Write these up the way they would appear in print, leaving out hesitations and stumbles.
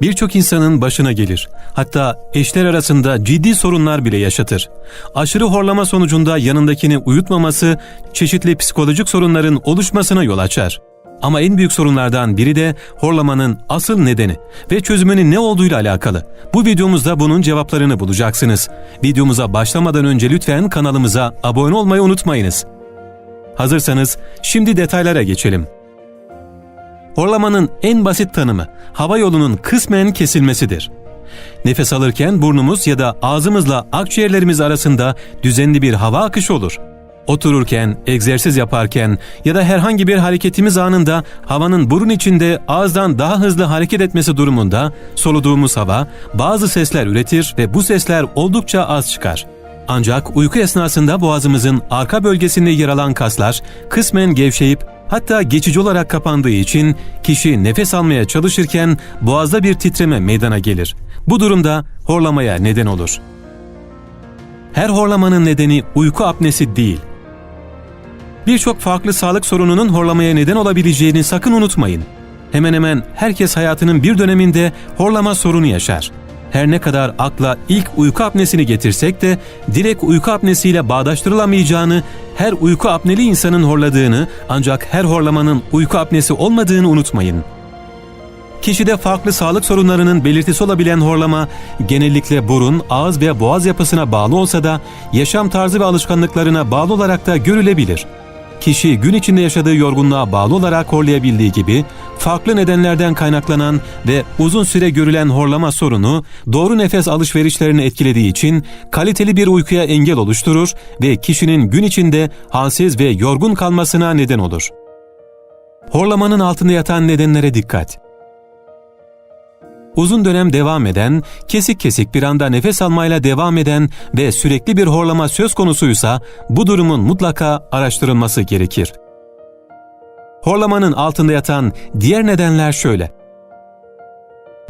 Birçok insanın başına gelir. Hatta eşler arasında ciddi sorunlar bile yaşatır. Aşırı horlama sonucunda yanındakini uyutmaması çeşitli psikolojik sorunların oluşmasına yol açar. Ama en büyük sorunlardan biri de horlamanın asıl nedeni ve çözümünün ne olduğuyla alakalı. Bu videomuzda bunun cevaplarını bulacaksınız. Videomuza başlamadan önce lütfen kanalımıza abone olmayı unutmayınız. Hazırsanız şimdi detaylara geçelim. Horlamanın en basit tanımı hava yolunun kısmen kesilmesidir. Nefes alırken burnumuz ya da ağzımızla akciğerlerimiz arasında düzenli bir hava akışı olur. Otururken, egzersiz yaparken ya da herhangi bir hareketimiz anında havanın burun içinde ağızdan daha hızlı hareket etmesi durumunda soluduğumuz hava bazı sesler üretir ve bu sesler oldukça az çıkar. Ancak uyku esnasında boğazımızın arka bölgesinde yer alan kaslar kısmen gevşeyip hatta geçici olarak kapandığı için kişi nefes almaya çalışırken boğazda bir titreme meydana gelir. Bu durumda horlamaya neden olur. Her horlamanın nedeni uyku apnesi değil. Birçok farklı sağlık sorununun horlamaya neden olabileceğini sakın unutmayın. Hemen hemen herkes hayatının bir döneminde horlama sorunu yaşar. Her ne kadar akla ilk uyku apnesini getirsek de direkt uyku apnesiyle bağdaştırılamayacağını, her uyku apneli insanın horladığını ancak her horlamanın uyku apnesi olmadığını unutmayın. Kişide farklı sağlık sorunlarının belirtisi olabilen horlama genellikle burun, ağız ve boğaz yapısına bağlı olsa da yaşam tarzı ve alışkanlıklarına bağlı olarak da görülebilir. Kişi gün içinde yaşadığı yorgunluğa bağlı olarak horlayabildiği gibi farklı nedenlerden kaynaklanan ve uzun süre görülen horlama sorunu doğru nefes alışverişlerini etkilediği için kaliteli bir uykuya engel oluşturur ve kişinin gün içinde halsiz ve yorgun kalmasına neden olur. Horlamanın altında yatan nedenlere dikkat. Uzun dönem devam eden, kesik kesik bir anda nefes almayla devam eden ve sürekli bir horlama söz konusuysa bu durumun mutlaka araştırılması gerekir. Horlamanın altında yatan diğer nedenler şöyle.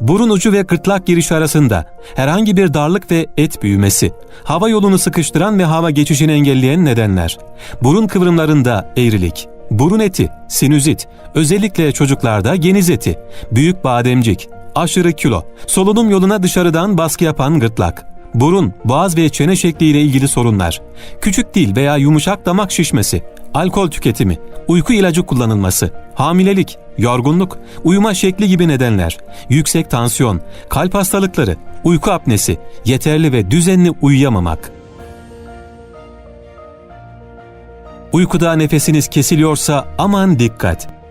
Burun ucu ve gırtlak girişi arasında herhangi bir darlık ve et büyümesi, hava yolunu sıkıştıran ve hava geçişini engelleyen nedenler, burun kıvrımlarında eğrilik, burun eti, sinüzit, özellikle çocuklarda geniz eti, büyük bademcik, aşırı kilo, solunum yoluna dışarıdan baskı yapan gırtlak, burun, boğaz ve çene şekliyle ilgili sorunlar, küçük dil veya yumuşak damak şişmesi, alkol tüketimi, uyku ilacı kullanılması, hamilelik, yorgunluk, uyuma şekli gibi nedenler, yüksek tansiyon, kalp hastalıkları, uyku apnesi, yeterli ve düzenli uyuyamamak. Uykuda nefesiniz kesiliyorsa aman dikkat!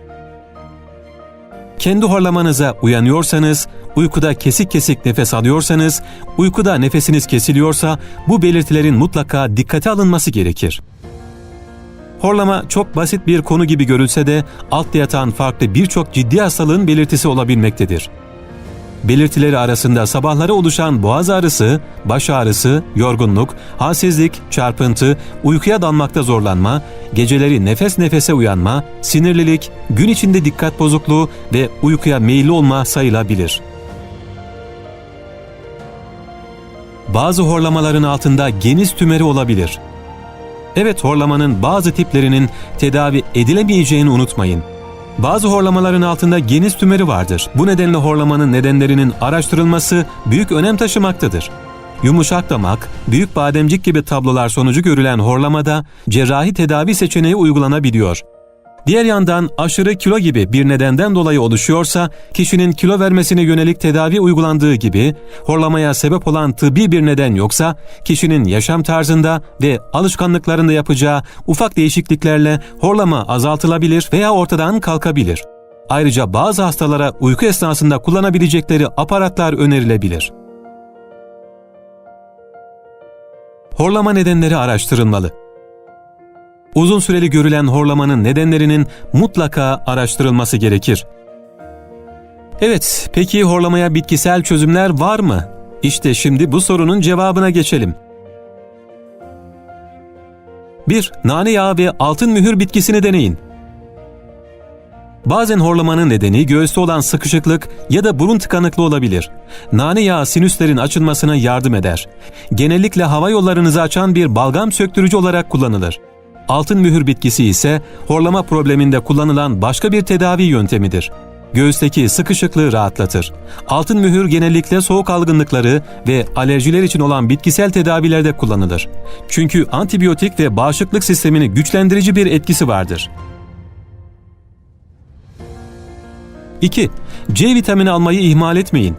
Kendi horlamanıza uyanıyorsanız, uykuda kesik kesik nefes alıyorsanız, uykuda nefesiniz kesiliyorsa bu belirtilerin mutlaka dikkate alınması gerekir. Horlama çok basit bir konu gibi görülse de altta yatan farklı birçok ciddi hastalığın belirtisi olabilmektedir. Belirtileri arasında sabahları oluşan boğaz ağrısı, baş ağrısı, yorgunluk, halsizlik, çarpıntı, uykuya dalmakta zorlanma, geceleri nefes nefese uyanma, sinirlilik, gün içinde dikkat bozukluğu ve uykuya meyilli olma sayılabilir. Bazı horlamaların altında geniz tümörü olabilir. Evet, horlamanın bazı tiplerinin tedavi edilemeyeceğini unutmayın. Bazı horlamaların altında geniz tümörü vardır. Bu nedenle horlamanın nedenlerinin araştırılması büyük önem taşımaktadır. Yumuşak damak, büyük bademcik gibi tablolar sonucu görülen horlamada cerrahi tedavi seçeneği uygulanabiliyor. Diğer yandan aşırı kilo gibi bir nedenden dolayı oluşuyorsa, kişinin kilo vermesine yönelik tedavi uygulandığı gibi, horlamaya sebep olan tıbbi bir neden yoksa, kişinin yaşam tarzında ve alışkanlıklarında yapacağı ufak değişikliklerle horlama azaltılabilir veya ortadan kalkabilir. Ayrıca bazı hastalara uyku esnasında kullanabilecekleri aparatlar önerilebilir. Horlama nedenleri araştırılmalı. Uzun süreli görülen horlamanın nedenlerinin mutlaka araştırılması gerekir. Evet, peki horlamaya bitkisel çözümler var mı? İşte şimdi bu sorunun cevabına geçelim. 1. Nane yağı ve altın mühür bitkisini deneyin. Bazen horlamanın nedeni göğüste olan sıkışıklık ya da burun tıkanıklığı olabilir. Nane yağı sinüslerin açılmasına yardım eder. Genellikle hava yollarınızı açan bir balgam söktürücü olarak kullanılır. Altın mühür bitkisi ise horlama probleminde kullanılan başka bir tedavi yöntemidir. göğüsteki sıkışıklığı rahatlatır. Altın mühür genellikle soğuk algınlıkları ve alerjiler için olan bitkisel tedavilerde kullanılır. Çünkü antibiyotik ve bağışıklık sistemini güçlendirici bir etkisi vardır. 2. C vitamini almayı ihmal etmeyin.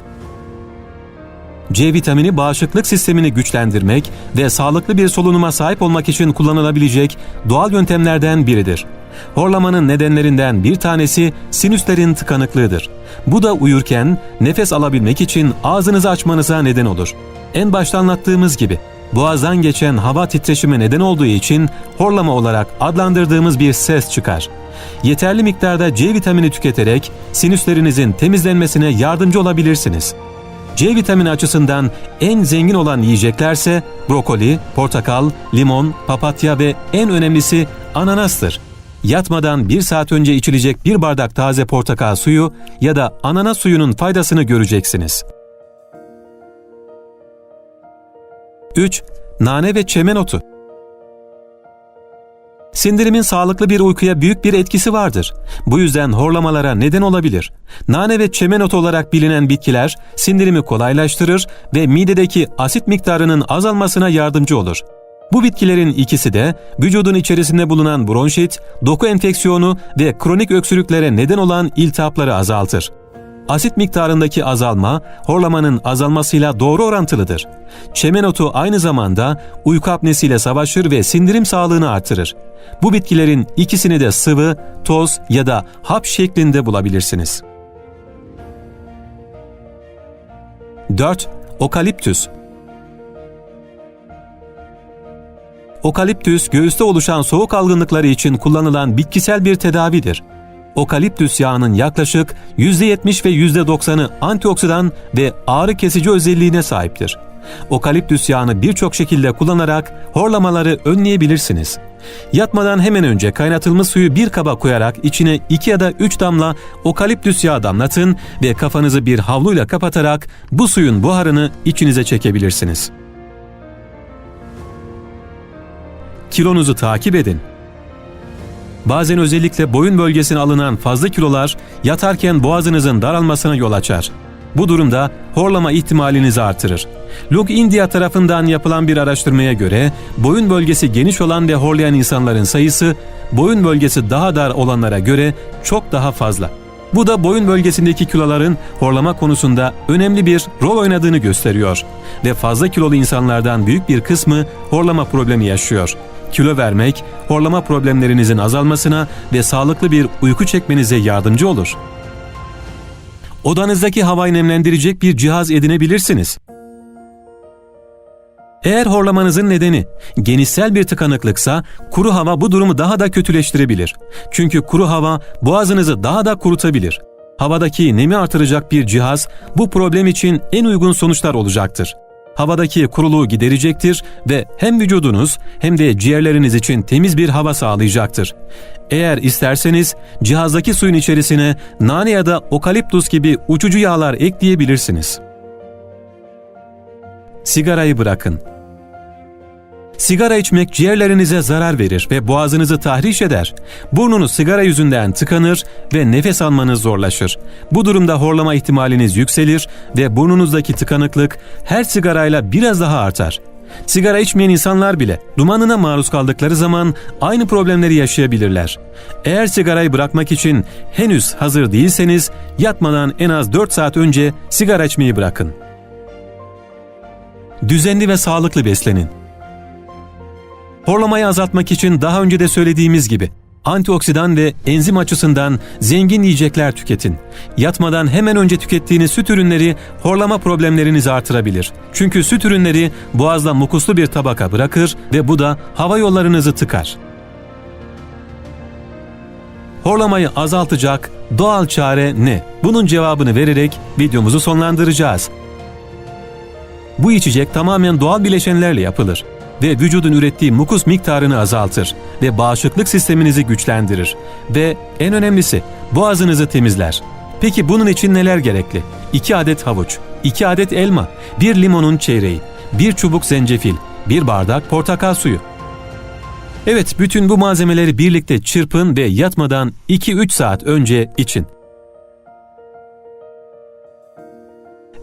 C vitamini bağışıklık sistemini güçlendirmek ve sağlıklı bir solunuma sahip olmak için kullanılabilecek doğal yöntemlerden biridir. Horlamanın nedenlerinden bir tanesi sinüslerin tıkanıklığıdır. Bu da uyurken nefes alabilmek için ağzınızı açmanıza neden olur. En başta anlattığımız gibi boğazdan geçen hava titreşimi neden olduğu için horlama olarak adlandırdığımız bir ses çıkar. Yeterli miktarda C vitamini tüketerek sinüslerinizin temizlenmesine yardımcı olabilirsiniz. C vitamini açısından en zengin olan yiyeceklerse brokoli, portakal, limon, papatya ve en önemlisi ananastır. Yatmadan 1 saat önce içilecek 1 bardak taze portakal suyu ya da ananas suyunun faydasını göreceksiniz. 3. Nane ve çemen otu. Sindirimin sağlıklı bir uykuya büyük bir etkisi vardır. Bu yüzden horlamalara neden olabilir. Nane ve çemen otu olarak bilinen bitkiler sindirimi kolaylaştırır ve midedeki asit miktarının azalmasına yardımcı olur. Bu bitkilerin ikisi de vücudun içerisinde bulunan bronşit, doku enfeksiyonu ve kronik öksürüklere neden olan iltihapları azaltır. Asit miktarındaki azalma, horlamanın azalmasıyla doğru orantılıdır. Çemen otu aynı zamanda uyku apnesiyle savaşır ve sindirim sağlığını artırır. Bu bitkilerin ikisini de sıvı, toz ya da hap şeklinde bulabilirsiniz. 4. Okaliptüs. Okaliptüs, göğüste oluşan soğuk algınlıkları için kullanılan bitkisel bir tedavidir. Okaliptüs yağının yaklaşık %70 ve %90'ı antioksidan ve ağrı kesici özelliğine sahiptir. Okaliptüs yağını birçok şekilde kullanarak horlamaları önleyebilirsiniz. Yatmadan hemen önce kaynatılmış suyu bir kaba koyarak içine 2 ya da 3 damla okaliptüs yağı damlatın ve kafanızı bir havluyla kapatarak bu suyun buharını içinize çekebilirsiniz. Kilonuzu takip edin. Bazen özellikle boyun bölgesine alınan fazla kilolar yatarken boğazınızın daralmasına yol açar. Bu durumda horlama ihtimalinizi artırır. Look India tarafından yapılan bir araştırmaya göre boyun bölgesi geniş olan ve horlayan insanların sayısı boyun bölgesi daha dar olanlara göre çok daha fazla. Bu da boyun bölgesindeki kiloların horlama konusunda önemli bir rol oynadığını gösteriyor. Ve fazla kilolu insanlardan büyük bir kısmı horlama problemi yaşıyor. Kilo vermek, horlama problemlerinizin azalmasına ve sağlıklı bir uyku çekmenize yardımcı olur. Odanızdaki havayı nemlendirecek bir cihaz edinebilirsiniz. Eğer horlamanızın nedeni genişsel bir tıkanıklıksa kuru hava bu durumu daha da kötüleştirebilir. Çünkü kuru hava boğazınızı daha da kurutabilir. Havadaki nemi artıracak bir cihaz bu problem için en uygun sonuçlar olacaktır. Havadaki kuruluğu giderecektir ve hem vücudunuz hem de ciğerleriniz için temiz bir hava sağlayacaktır. Eğer isterseniz cihazdaki suyun içerisine nane ya da okaliptus gibi uçucu yağlar ekleyebilirsiniz. Sigarayı bırakın. Sigara içmek ciğerlerinize zarar verir ve boğazınızı tahriş eder. Burnunuz sigara yüzünden tıkanır ve nefes almanız zorlaşır. Bu durumda horlama ihtimaliniz yükselir ve burnunuzdaki tıkanıklık her sigarayla biraz daha artar. Sigara içmeyen insanlar bile dumanına maruz kaldıkları zaman aynı problemleri yaşayabilirler. Eğer sigarayı bırakmak için henüz hazır değilseniz yatmadan en az 4 saat önce sigara içmeyi bırakın. Düzenli ve sağlıklı beslenin. Horlamayı azaltmak için daha önce de söylediğimiz gibi antioksidan ve enzim açısından zengin yiyecekler tüketin. Yatmadan hemen önce tükettiğiniz süt ürünleri horlama problemlerinizi artırabilir. Çünkü süt ürünleri boğazda mukuslu bir tabaka bırakır ve bu da hava yollarınızı tıkar. Horlamayı azaltacak doğal çare ne? Bunun cevabını vererek videomuzu sonlandıracağız. Bu içecek tamamen doğal bileşenlerle yapılır ve vücudun ürettiği mukus miktarını azaltır ve bağışıklık sisteminizi güçlendirir ve en önemlisi boğazınızı temizler. Peki bunun için neler gerekli? 2 adet havuç, 2 adet elma, 1 limonun çeyreği, 1 çubuk zencefil, 1 bardak portakal suyu. Evet, bütün bu malzemeleri birlikte çırpın ve yatmadan 2-3 saat önce için.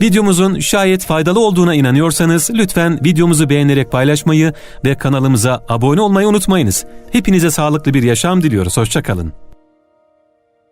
Videomuzun şayet faydalı olduğuna inanıyorsanız lütfen videomuzu beğenerek paylaşmayı ve kanalımıza abone olmayı unutmayınız. Hepinize sağlıklı bir yaşam diliyoruz. Hoşça kalın.